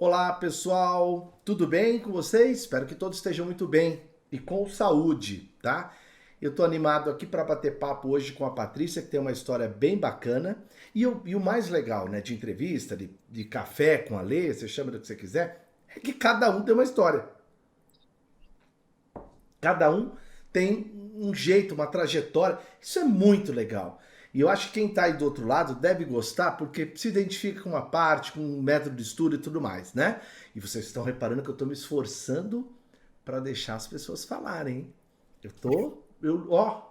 Olá, pessoal, tudo bem com vocês? Espero que todos estejam muito bem e com saúde, tá? Eu tô animado aqui para bater papo hoje com a Patrícia, que tem uma história bem bacana. E o mais legal, né, de entrevista, de café com a Lê, você chama do que você quiser, é que cada um tem uma história. Cada um tem um jeito, uma trajetória. Isso é muito legal. E eu acho que quem está aí do outro lado deve gostar porque se identifica com uma parte, com um método de estudo e tudo mais, né? E vocês estão reparando que eu estou me esforçando para deixar as pessoas falarem, hein? Ó.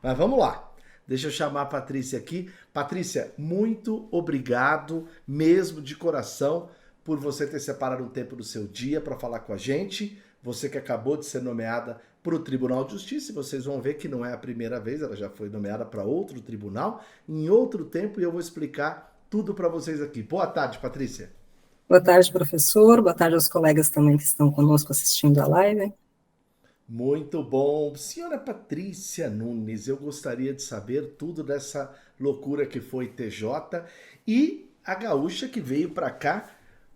Mas vamos lá. Deixa eu chamar a Patrícia aqui. Patrícia, muito obrigado mesmo de coração por você ter separado um tempo do seu dia para falar com a gente. Você que acabou de ser nomeada para o Tribunal de Justiça, e vocês vão ver que não é a primeira vez, ela já foi nomeada para outro tribunal, em outro tempo, e eu vou explicar tudo para vocês aqui. Boa tarde, Patrícia. Boa tarde, professor. Boa tarde aos colegas também que estão conosco assistindo a live. Muito bom. Senhora Patrícia Nunes, eu gostaria de saber tudo dessa loucura que foi TJ e a gaúcha que veio para cá,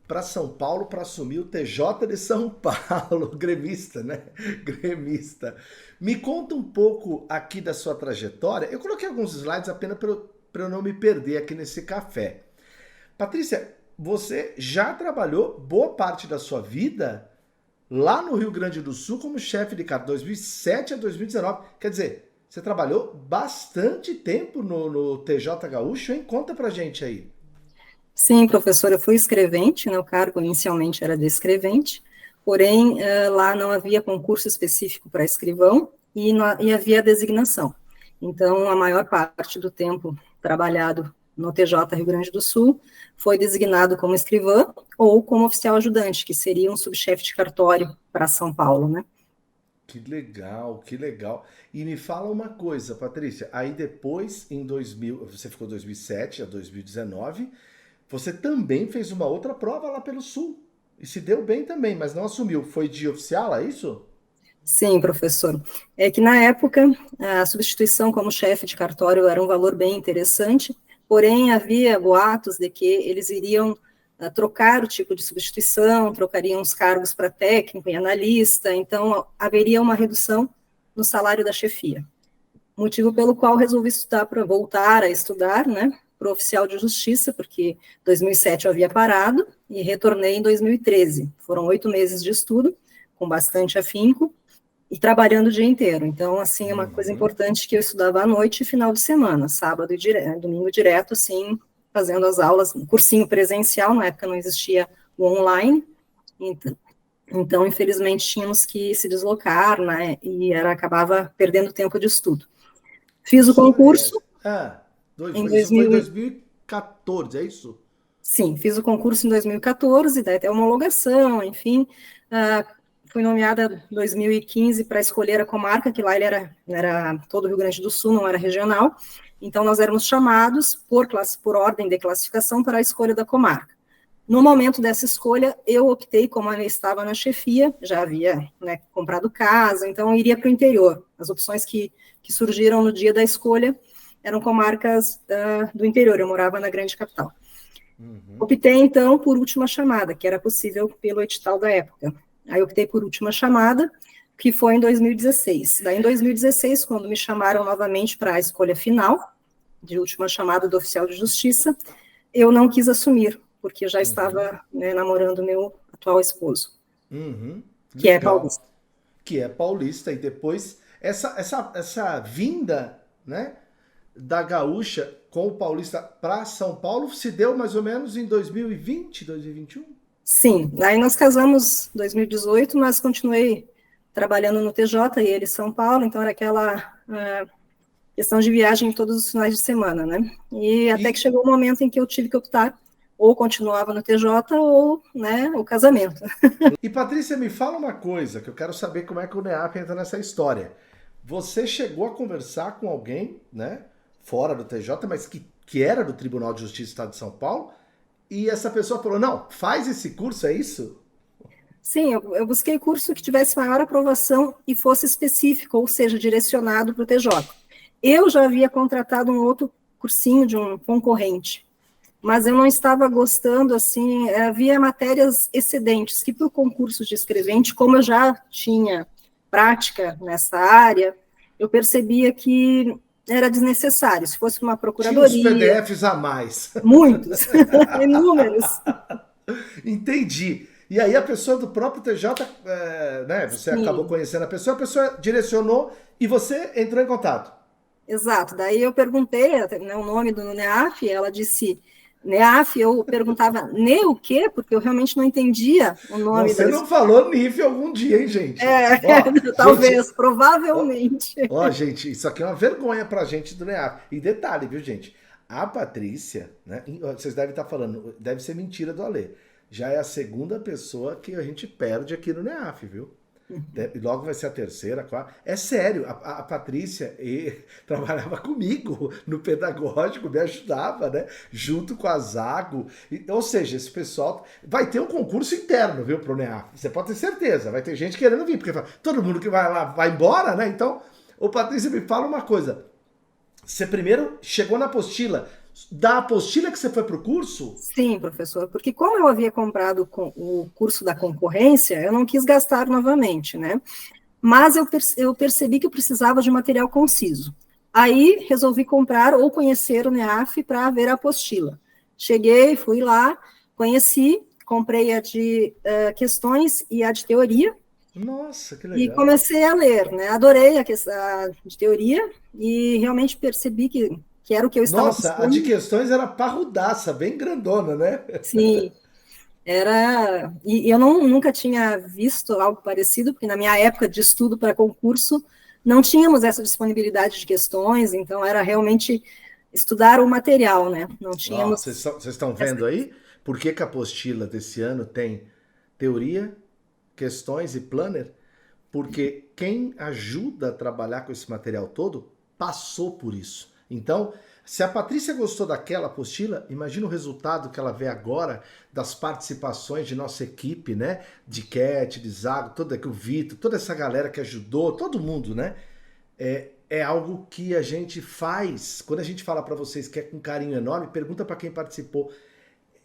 para São Paulo, para assumir o TJ de São Paulo, gremista, né? Gremista. Me conta um pouco aqui da sua trajetória. Eu coloquei alguns slides apenas para eu não me perder aqui nesse café. Patrícia, você já trabalhou boa parte da sua vida lá no Rio Grande do Sul como chefe de cargo, 2007 a 2019. Quer dizer, você trabalhou bastante tempo no TJ Gaúcho, hein? Conta pra gente aí. Sim, professor, eu fui escrevente, né, o cargo inicialmente era de escrevente, porém, lá não havia concurso específico para escrivão e havia designação. Então, a maior parte do tempo trabalhado no TJ Rio Grande do Sul foi designado como escrivã ou como oficial ajudante, que seria um subchefe de cartório para São Paulo, né? Que legal, que legal. E me fala uma coisa, Patrícia. Aí depois, em 2000, você ficou 2007 a 2019, você também fez uma outra prova lá pelo Sul. E se deu bem também, mas não assumiu. Foi de oficial, é isso? Sim, professor. É que na época a substituição como chefe de cartório era um valor bem interessante, porém havia boatos de que eles iriam trocar o tipo de substituição, trocariam os cargos para técnico e analista, então haveria uma redução no salário da chefia. Motivo pelo qual resolvi estudar para voltar a estudar, né, para o oficial de justiça, porque 2007 eu havia parado e retornei em 2013. Foram 8 meses de estudo, com bastante afinco, e trabalhando o dia inteiro. Então, assim, é uma coisa Uhum. importante que eu estudava à noite e final de semana, sábado e domingo direto, assim, fazendo as aulas, um cursinho presencial, na época não existia o online, então, infelizmente, tínhamos que se deslocar, né, e acabava perdendo tempo de estudo. Fiz o Só concurso essa. Ah, em isso foi em 2000, 2014, é isso? sim, fiz o concurso em 2014, daí até homologação, enfim, fui nomeada em 2015 para escolher a comarca, que lá ele era todo o Rio Grande do Sul, não era regional, então nós éramos chamados por ordem de classificação para a escolha da comarca. No momento dessa escolha, eu optei, como eu estava na chefia, já havia, né, comprado casa, então eu iria para o interior. As opções que surgiram no dia da escolha eram comarcas do interior, eu morava na grande capital. Uhum. Optei, então, por última chamada, que era possível pelo edital da época. Aí optei por última chamada, que foi em 2016. Daí, em 2016, quando me chamaram novamente para a escolha final, de última chamada do oficial de justiça, eu não quis assumir, porque eu já Uhum. estava, né, namorando meu atual esposo, Uhum. que é paulista. Legal. Que é paulista. E depois, essa vinda, né, da gaúcha com o paulista para São Paulo se deu mais ou menos em 2020, 2021? Sim, aí nós casamos em 2018, mas continuei trabalhando no TJ e ele em São Paulo, então era aquela questão de viagem todos os finais de semana, né? E até que E, chegou o momento em que eu tive que optar, ou continuava no TJ, ou, né, o casamento. e Patrícia, me fala uma coisa que eu quero saber como é que o NEAP entra nessa história. Você chegou a conversar com alguém, né, fora do TJ, mas que era do Tribunal de Justiça do Estado de São Paulo, e essa pessoa falou: não, faz esse curso, é isso? Sim, eu busquei curso que tivesse maior aprovação e fosse específico, ou seja, direcionado para o TJ. Eu já havia contratado um outro cursinho de um concorrente, mas eu não estava gostando, assim, havia matérias excedentes, que para o concurso de escrevente, como eu já tinha prática nessa área, eu percebia que era desnecessário, se fosse uma Tinha uns procuradoria, PDFs a mais. muitos, inúmeros. Entendi. E aí a pessoa do próprio TJ, né? Você acabou Sim, conhecendo a pessoa direcionou e você entrou em contato. exato. Daí eu perguntei, né, o nome do NEAF, ela disse NEAF, eu perguntava ne o quê? Porque eu realmente não entendia o nome Você da não falou NIF algum dia, hein, gente? É, Ó, gente, talvez, ó, provavelmente. ó, gente, isso aqui é uma vergonha pra gente do NEAF. E detalhe, viu, gente? A Patrícia, né? Vocês devem estar falando, deve ser mentira do Alê. Já é a segunda pessoa que a gente perde aqui no NEAF, viu? E logo vai ser a terceira, a quarta. É sério, a Patrícia trabalhava comigo no pedagógico, me ajudava, né? Junto com a Zago. Ou seja, esse pessoal vai ter um concurso interno, viu, pro NEAF. Você pode ter certeza, vai ter gente querendo vir, porque todo mundo que vai lá vai embora, né? Então, ô Patrícia, me fala uma coisa. Você primeiro chegou na apostila. Da apostila que você foi pro curso? Sim, professor, porque como eu havia comprado o curso da concorrência, eu não quis gastar novamente, né? Mas eu percebi que eu precisava de material conciso. Aí resolvi comprar ou conhecer o NEAF para ver a apostila. Cheguei, fui lá, conheci, comprei a de questões e a de teoria, Nossa, que e legal. comecei a ler, né? Adorei a de teoria e realmente percebi que era o que eu estava Nossa, a de buscando. questões era parrudaça, bem grandona, né? Sim, era. E eu nunca tinha visto algo parecido, porque na minha época de estudo para concurso não tínhamos essa disponibilidade de questões, então era realmente estudar o material, né? Não Ó, tínhamos vocês estão essa. vendo aí? Por que que a apostila desse ano tem teoria, questões e planner? Porque quem ajuda a trabalhar com esse material todo passou por isso. Então, se a Patrícia gostou daquela apostila, imagina o resultado que ela vê agora das participações de nossa equipe, né? De Cat, de Zago, toda aqui, o Vitor, toda essa galera que ajudou, todo mundo, né? É algo que a gente faz. Quando a gente fala para vocês que é com carinho enorme, pergunta para quem participou.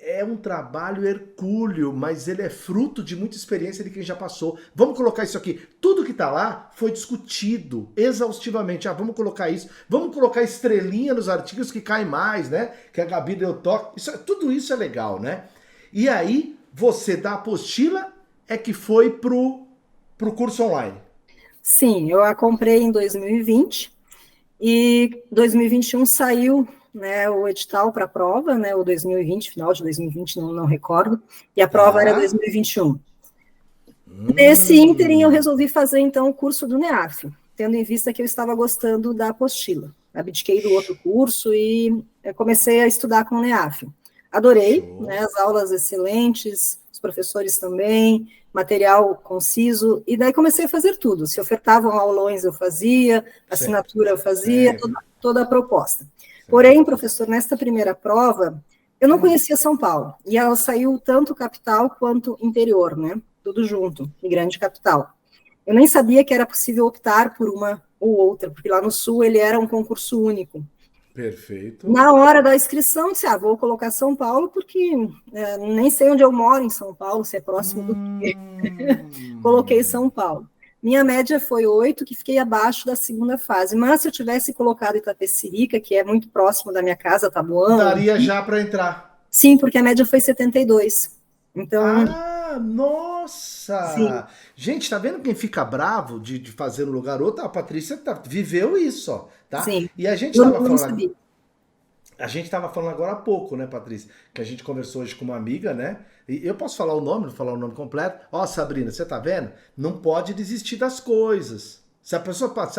É um trabalho hercúleo, mas ele é fruto de muita experiência de quem já passou. Vamos colocar isso aqui. Tudo que tá lá foi discutido exaustivamente. Ah, vamos colocar isso. Vamos colocar estrelinha nos artigos que caem mais, né? Que a Gabi deu toque. Tudo isso é legal, né? E aí, você da apostila é que foi pro curso online. Sim, eu a comprei em 2020 e 2021 saiu, né, o edital para a prova, né, o 2020, final de 2020, não recordo, e a prova era Tá? 2021. Nesse ínterim, eu Hum. resolvi fazer, então, o curso do NEAF, tendo em vista que eu estava gostando da apostila. Abdiquei do outro curso e comecei a estudar com o NEAF. Adorei, né, Show. as aulas excelentes, os professores também, material conciso, e daí comecei a fazer tudo. Se ofertavam aulões, eu fazia, assinatura eu fazia, Serve. toda a proposta. Serve. Porém, professor, nesta primeira prova, eu não conhecia São Paulo, e ela saiu tanto capital quanto interior, né? Tudo junto, em grande capital. Eu nem sabia que era possível optar por uma ou outra, porque lá no Sul ele era um concurso único. Perfeito. Na hora da inscrição, disse, vou colocar São Paulo, porque nem sei onde eu moro em São Paulo, se é próximo do quê. Coloquei São Hum. Paulo. Minha média foi 8, que fiquei abaixo da segunda fase. Mas se eu tivesse colocado Itapecerica, que é muito próximo da minha casa, Taboão, Daria já para entrar. sim, porque a média foi 72. Então, Ah, sim, nossa! Gente, tá vendo quem fica bravo de fazer no lugar outro? A Patrícia viveu isso, ó, tá? sim. E a gente Eu tava não falando, sabia. a gente tava falando agora há pouco, né, Patrícia? Que a gente conversou hoje com uma amiga, né? E eu posso falar o nome, não falar o nome completo. Ó, Sabrina, você tá vendo? Não pode desistir das coisas. Se a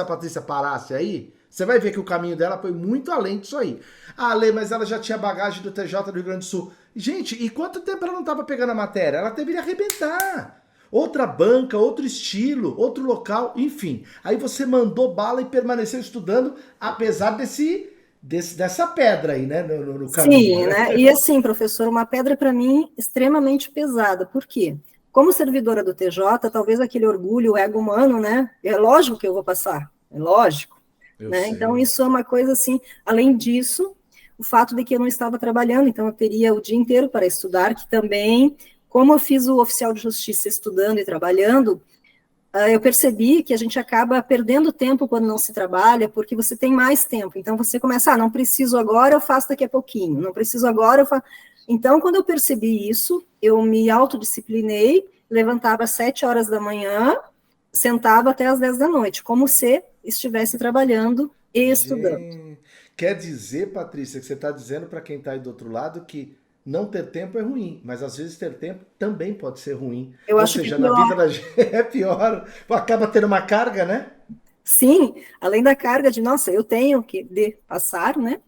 Patrícia parasse aí, você vai ver que o caminho dela foi muito além disso aí. Ah, Lê, mas ela já tinha bagagem do TJ do Rio Grande do Sul. Gente, e quanto tempo ela não tava pegando a matéria? Ela deveria arrebentar. Outra banca, outro estilo, outro local, enfim. Aí você mandou bala e permaneceu estudando, apesar dessa pedra aí, né, no caminho, Sim, né? né? E assim, professor, uma pedra para mim extremamente pesada. Por quê? Como servidora do TJ, talvez aquele orgulho, o ego humano, né? É lógico que eu vou passar, é lógico, Eu né? Então sei. isso é uma coisa assim. Além disso, o fato de que eu não estava trabalhando, então eu teria o dia inteiro para estudar, que também, como eu fiz o oficial de justiça estudando e trabalhando, eu percebi que a gente acaba perdendo tempo quando não se trabalha, porque você tem mais tempo. Então, você começa, não preciso agora, eu faço daqui a pouquinho. Não preciso agora, eu faço... Então, quando eu percebi isso, eu me autodisciplinei, levantava às 7 horas da manhã, sentava até às 10 da noite, como se estivesse trabalhando e estudando. Quer dizer, Patrícia, que você está dizendo para quem está aí do outro lado que não ter tempo é ruim, mas às vezes ter tempo também pode ser ruim. Eu Ou acho que seja, na vida da gente é pior, acaba tendo uma carga, né? sim, além da carga de, nossa, eu tenho que passar, né?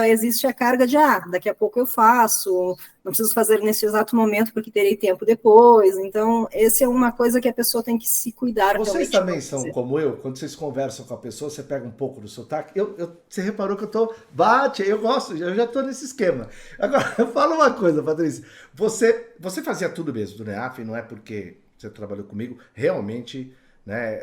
Existe a carga de, daqui a pouco eu faço, não preciso fazer nesse exato momento porque terei tempo depois. Então, essa é uma coisa que a pessoa tem que se cuidar. Vocês também são como eu? Quando vocês conversam com a pessoa, você pega um pouco do sotaque. Você reparou que eu tô... Bate, eu gosto, eu já tô nesse esquema. Agora, fala uma coisa, Patrícia. Você fazia tudo mesmo do NEAF, não é porque você trabalhou comigo, realmente, né?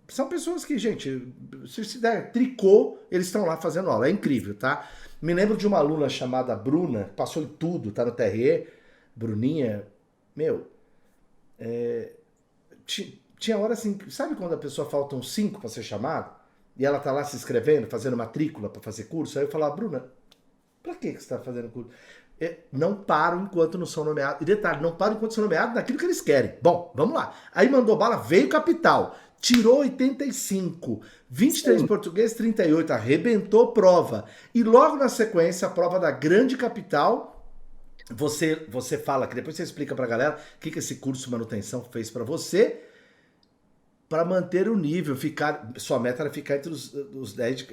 São pessoas que, gente, se der tricô, eles estão lá fazendo aula. É incrível, tá? Me lembro de uma aluna chamada Bruna, passou em tudo, tá no TRE. Bruninha, meu, tinha hora assim, sabe quando a pessoa faltam 5 para ser chamado? E ela tá lá se inscrevendo, fazendo matrícula para fazer curso? Aí eu falava, Bruna, pra que você tá fazendo curso? Não param enquanto não são nomeados. E detalhe, não param enquanto são nomeados naquilo que eles querem. Bom, vamos lá. Aí mandou bala, veio capital. Tirou 85, 23 português, 38, arrebentou prova. E logo na sequência, a prova da grande capital, você fala, que depois você explica pra galera o que esse curso de manutenção fez pra você, para manter o nível, sua meta era ficar entre os 10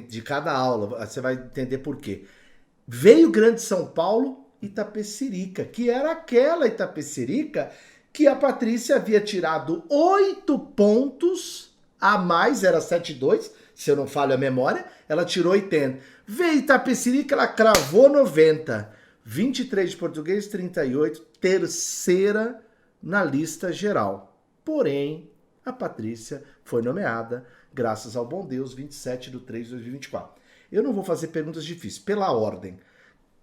de cada aula, você vai entender por quê. Veio Grande São Paulo, Itapecerica, que era aquela Itapecerica que a Patrícia havia tirado 8 pontos a mais, era 7,2, se eu não falho a memória, ela tirou 80. Veio Itapecerica, ela cravou 90. 23 de português, 38, terceira na lista geral. Porém, a Patrícia foi nomeada, graças ao bom Deus, 27/3/2024. Eu não vou fazer perguntas difíceis, pela ordem.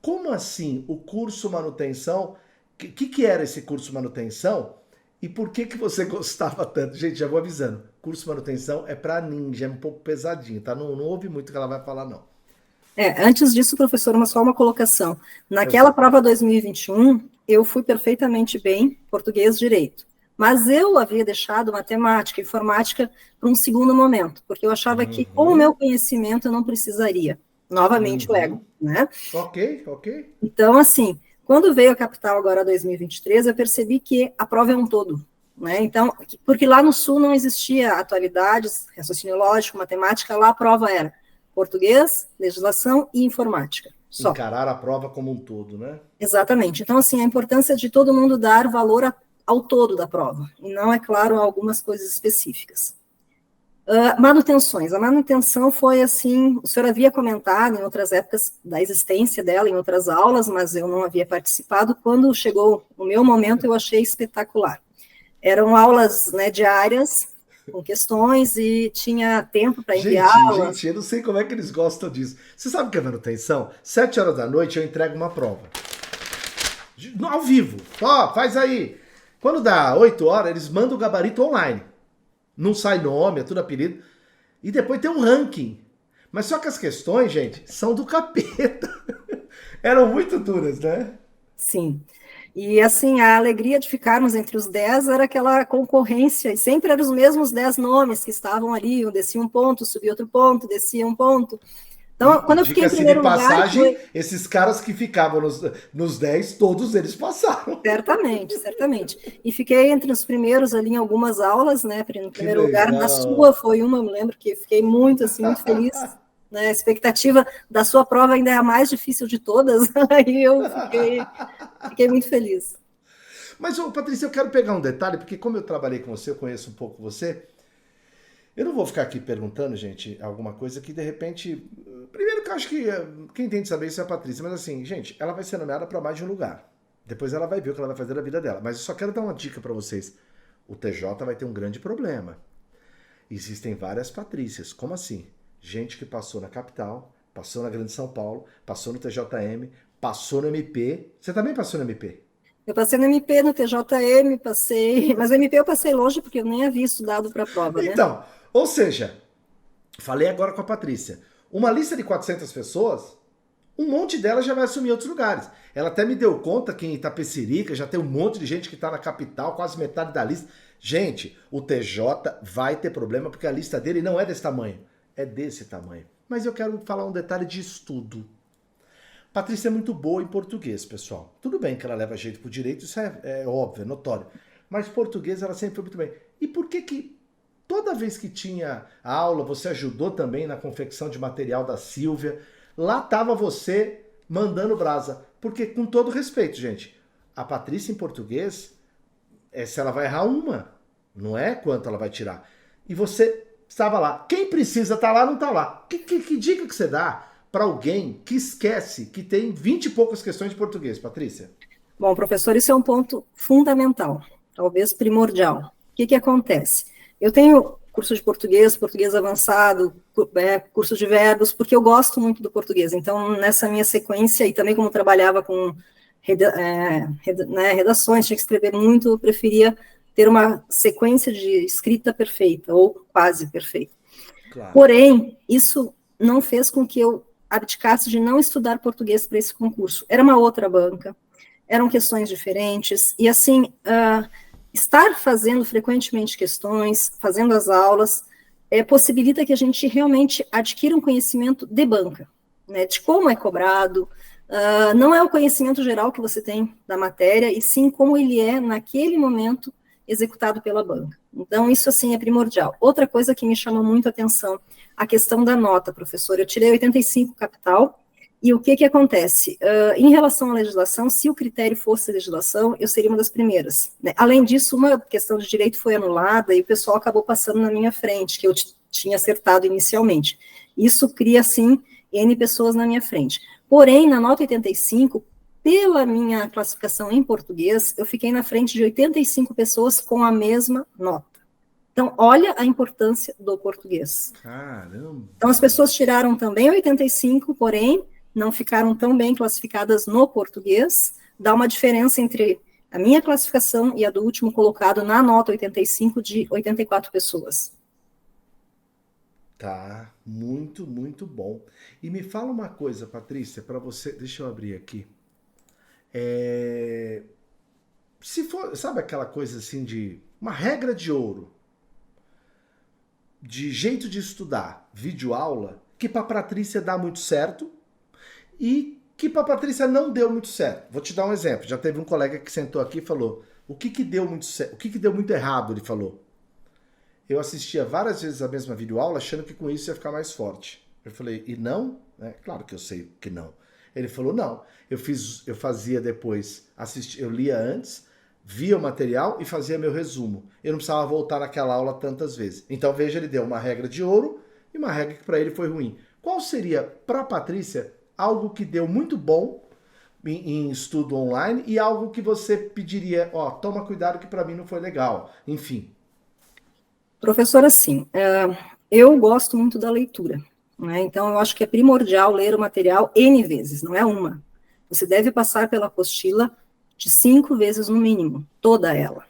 Como assim o curso manutenção? O que era esse curso manutenção? E por que você gostava tanto? Gente, já vou avisando. Curso manutenção é para ninja, é um pouco pesadinho, tá? Não ouve muito o que ela vai falar, não. Antes disso, professor, só uma colocação. Naquela prova 2021, eu fui perfeitamente bem, português, direito. Mas eu havia deixado matemática e informática para um segundo momento, porque eu achava que com o meu conhecimento eu não precisaria. Novamente o ego, né? Ok. Então, assim, quando veio a capital agora 2023, eu percebi que a prova é um todo, né? Então, porque lá no Sul não existia atualidades, raciocínio lógico, matemática, lá a prova era português, legislação e informática. Só. Encarar a prova como um todo, né? Exatamente. Então, assim, a importância de todo mundo dar valor ao todo da prova, e não, é claro, a algumas coisas específicas. Manutenções. A manutenção foi assim, o senhor havia comentado em outras épocas da existência dela, em outras aulas, mas eu não havia participado. Quando chegou o meu momento, eu achei espetacular. Eram aulas, né, diárias, com questões, e tinha tempo para enviá-las. Gente, eu não sei como é que eles gostam disso. Você sabe o que é manutenção? 7 horas da noite eu entrego uma prova. Ao vivo. Faz aí. Quando dá 8 horas, eles mandam o gabarito online. Não sai nome, é tudo apelido. E depois tem um ranking. Mas só que as questões, gente, são do capeta. Eram muito duras, né? Sim. E assim, a alegria de ficarmos entre os 10 era aquela concorrência, e sempre eram os mesmos 10 nomes que estavam ali, eu descia um ponto, subia outro ponto, descia um ponto. Então, quando eu fiquei em primeiro lugar... passagem, esses caras que ficavam nos 10, todos eles passaram. Certamente. E fiquei entre os primeiros ali em algumas aulas, né? No primeiro lugar, na sua foi uma, eu me lembro que fiquei muito feliz. Né, a expectativa da sua prova ainda é a mais difícil de todas, aí eu fiquei muito feliz. Mas, Patrícia, eu quero pegar um detalhe, porque como eu trabalhei com você, eu conheço um pouco você, eu não vou ficar aqui perguntando, gente, alguma coisa que, de repente... Primeiro que eu acho que quem tem de saber isso é a Patrícia, mas assim, gente, ela vai ser nomeada para mais de um lugar. Depois ela vai ver o que ela vai fazer da vida dela. Mas eu só quero dar uma dica para vocês. O TJ vai ter um grande problema. Existem várias Patrícias. Como assim? Gente que passou na capital, passou na Grande São Paulo, passou no TJM, passou no MP. Você também passou no MP? Eu passei no MP, no TJM, mas no MP eu passei longe porque eu nem havia estudado para a prova, né? Então, ou seja, falei agora com a Patrícia, uma lista de 400 pessoas, um monte delas já vai assumir outros lugares. Ela até me deu conta que em Itapecerica já tem um monte de gente que está na capital, quase metade da lista. Gente, o TJ vai ter problema porque a lista dele não é desse tamanho, é desse tamanho. Mas eu quero falar um detalhe de estudo. Patrícia é muito boa em português, pessoal. Tudo bem que ela leva jeito pro direito, isso é óbvio, é notório. Mas português ela sempre foi muito bem. E por que toda vez que tinha aula, você ajudou também na confecção de material da Silvia, lá tava você mandando brasa? Porque, com todo respeito, gente, a Patrícia em português, se ela vai errar uma, não é quanto ela vai tirar. E você estava lá. Quem precisa estar lá, não está lá. Que dica que você dá para alguém que esquece que tem 20 e poucas questões de português, Patrícia? Bom, professor, isso é um ponto fundamental, talvez primordial. O que acontece? Eu tenho curso de português, português avançado, curso de verbos, porque eu gosto muito do português. Então, nessa minha sequência, e também como trabalhava com redações, tinha que escrever muito, eu preferia ter uma sequência de escrita perfeita, ou quase perfeita. Claro. Porém, isso não fez com que eu abdicasse de não estudar português para esse concurso. Era uma outra banca, eram questões diferentes, e assim, estar fazendo frequentemente questões, fazendo as aulas, possibilita que a gente realmente adquira um conhecimento de banca, né, de como é cobrado. Não é o conhecimento geral que você tem da matéria, e sim como ele é, naquele momento, executado pela banca. Então, isso, assim, é primordial. Outra coisa que me chama muito a atenção, a questão da nota, professor. Eu tirei 85 capital, e o que acontece? Em relação à legislação, se o critério fosse legislação, eu seria uma das primeiras, né? Além disso, uma questão de direito foi anulada, e o pessoal acabou passando na minha frente, que eu tinha acertado inicialmente. Isso cria, assim, N pessoas na minha frente. Porém, na nota 85, pela minha classificação em português, eu fiquei na frente de 85 pessoas com a mesma nota. Então, olha a importância do português. Caramba! Então, as pessoas tiraram também 85, porém, não ficaram tão bem classificadas no português. Dá uma diferença entre a minha classificação e a do último colocado na nota 85 de 84 pessoas. Tá, muito, muito bom. E me fala uma coisa, Patrícia, para você, deixa eu abrir aqui. Se for, sabe aquela coisa assim de uma regra de ouro, de jeito de estudar, videoaula, que para Patrícia dá muito certo e que para Patrícia não deu muito certo. Vou te dar um exemplo. Já teve um colega que sentou aqui e falou: o que deu muito certo, o que deu muito errado, ele falou. Eu assistia várias vezes a mesma videoaula achando que com isso ia ficar mais forte. Eu falei: e não? Claro que eu sei que não. Ele falou: não. Eu fazia depois, eu lia antes, via o material e fazia meu resumo. Eu não precisava voltar naquela aula tantas vezes. Então, veja, ele deu uma regra de ouro e uma regra que para ele foi ruim. Qual seria, para a Patrícia, algo que deu muito bom em estudo online e algo que você pediria, toma cuidado que para mim não foi legal? Enfim. Professora, assim, eu gosto muito da leitura, né? Então eu acho que é primordial ler o material N vezes, não é uma. Você deve passar pela apostila de 5 vezes no mínimo, toda ela.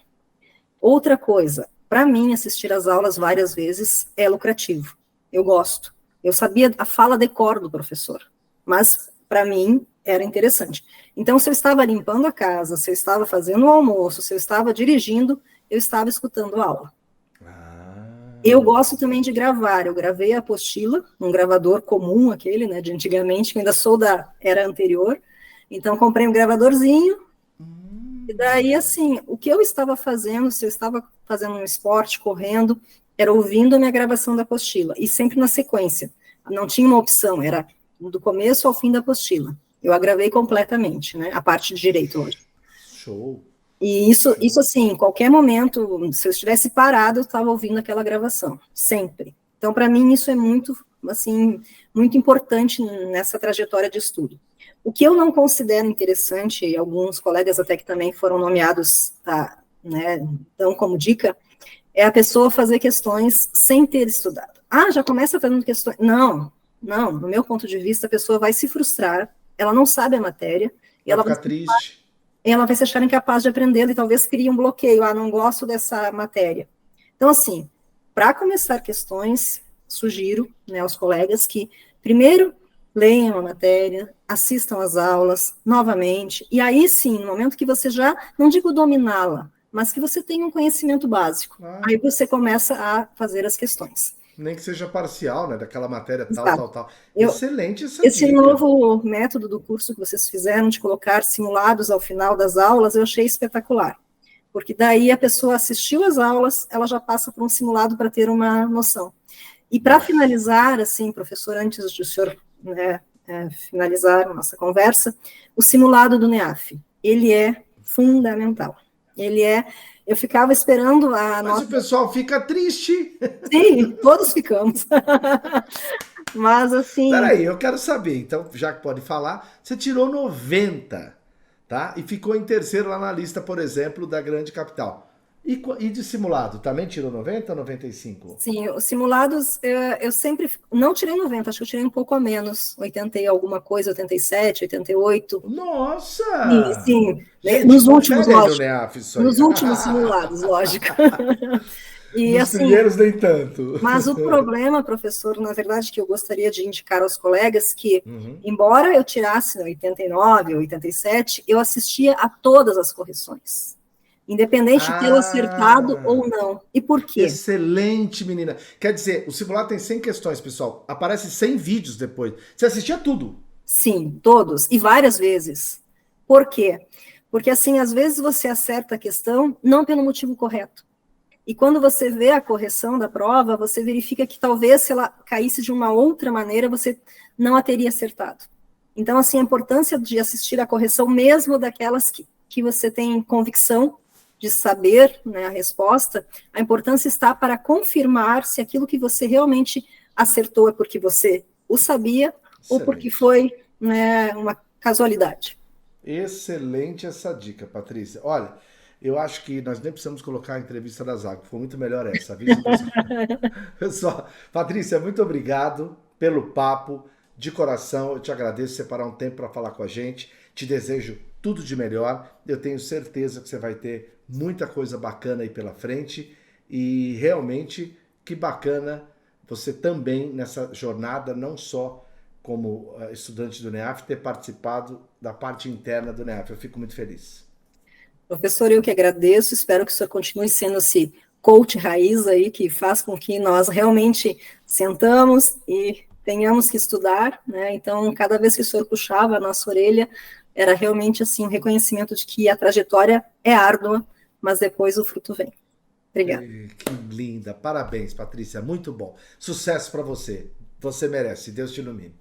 Outra coisa, para mim, assistir às aulas várias vezes é lucrativo. Eu gosto. Eu sabia a fala de cor do professor, mas para mim era interessante. Então, se eu estava limpando a casa, se eu estava fazendo o almoço, se eu estava dirigindo, eu estava escutando a aula. Eu gosto também de gravar. Eu gravei a apostila, num gravador comum, aquele, né, de antigamente, que eu ainda sou da era anterior. Então, comprei um gravadorzinho. E daí, assim, o que eu estava fazendo, se eu estava fazendo um esporte, correndo, era ouvindo a minha gravação da apostila. E sempre na sequência. Não tinha uma opção, era do começo ao fim da apostila. Eu a gravei completamente, né, a parte de direito hoje. Show! E isso assim, em qualquer momento, se eu estivesse parado, eu estava ouvindo aquela gravação, sempre. Então, para mim, isso é muito, assim, muito importante nessa trajetória de estudo. O que eu não considero interessante, e alguns colegas até que também foram nomeados, né, dão como dica, é a pessoa fazer questões sem ter estudado. Já começa fazendo questões. Não, Não, no meu ponto de vista, a pessoa vai se frustrar, ela não sabe a matéria, e Vai ficar triste. ela vai se achar incapaz de aprender e talvez crie um bloqueio, não gosto dessa matéria. Então, assim, para começar questões, sugiro, né, aos colegas que, primeiro, leiam a matéria, assistam às aulas novamente, e aí sim, no momento que você já, não digo dominá-la, mas que você tenha um conhecimento básico, aí você começa a fazer as questões. Nem que seja parcial, né? Daquela matéria tal, Exato. tal, tal. Excelente essa Esse dica. novo método do curso que vocês fizeram de colocar simulados ao final das aulas, eu achei espetacular. Porque daí a pessoa assistiu às aulas, ela já passa por um simulado para ter uma noção. E para finalizar, assim, professor, antes de o senhor, né, finalizar a nossa conversa, o simulado do NEAF, ele é fundamental. Eu ficava esperando a Mas o pessoal fica triste. Sim, todos ficamos. Mas, assim... Peraí, eu quero saber, então, já que pode falar, você tirou 90, tá? E ficou em terceiro lá na lista, por exemplo, da grande capital. E de simulado, também tirou 90 ou 95? Sim, os simulados, eu sempre... Não tirei 90, acho que eu tirei um pouco a menos. 80 e alguma coisa, 87, 88. Nossa! Sim. Gente, Nos últimos, confere aí no lógico. NEAF isso aí. Nos últimos simulados, lógico. E Nos assim, primeiros nem tanto. mas o problema, professor, na verdade, que eu gostaria de indicar aos colegas que, embora eu tirasse 89, 87, eu assistia a todas as correções, independente de tê-lo acertado ou não. E por quê? Excelente, menina. Quer dizer, o simulado tem 100 questões, pessoal. Aparece 100 vídeos depois. Você assistia tudo? Sim, todos, e várias vezes. Por quê? Porque, assim, às vezes você acerta a questão não pelo motivo correto. E quando você vê a correção da prova, você verifica que talvez se ela caísse de uma outra maneira, você não a teria acertado. Então, assim, a importância de assistir a correção, mesmo daquelas que você tem convicção de saber, né, a resposta, a importância está para confirmar se aquilo que você realmente acertou é porque você o sabia ou porque foi, né, uma casualidade. Excelente essa dica, Patrícia. Olha, eu acho que nós nem precisamos colocar a entrevista da Zago. Foi muito melhor essa. Avisa o pessoal. Pessoal, Patrícia, muito obrigado pelo papo. De coração, eu te agradeço por separar um tempo para falar com a gente. Te desejo tudo de melhor. Eu tenho certeza que você vai ter muita coisa bacana aí pela frente. E realmente, que bacana você também nessa jornada, não só como estudante do NEAF, ter participado da parte interna do NEAF. Eu fico muito feliz. Professor, eu que agradeço, espero que o senhor continue sendo esse coach raiz aí, que faz com que nós realmente sentamos e tenhamos que estudar, né? Então, cada vez que o senhor puxava a nossa orelha, era realmente, assim, um reconhecimento de que a trajetória é árdua, mas depois o fruto vem. Obrigada. Que linda, parabéns, Patrícia, muito bom. Sucesso para você, você merece, Deus te ilumine.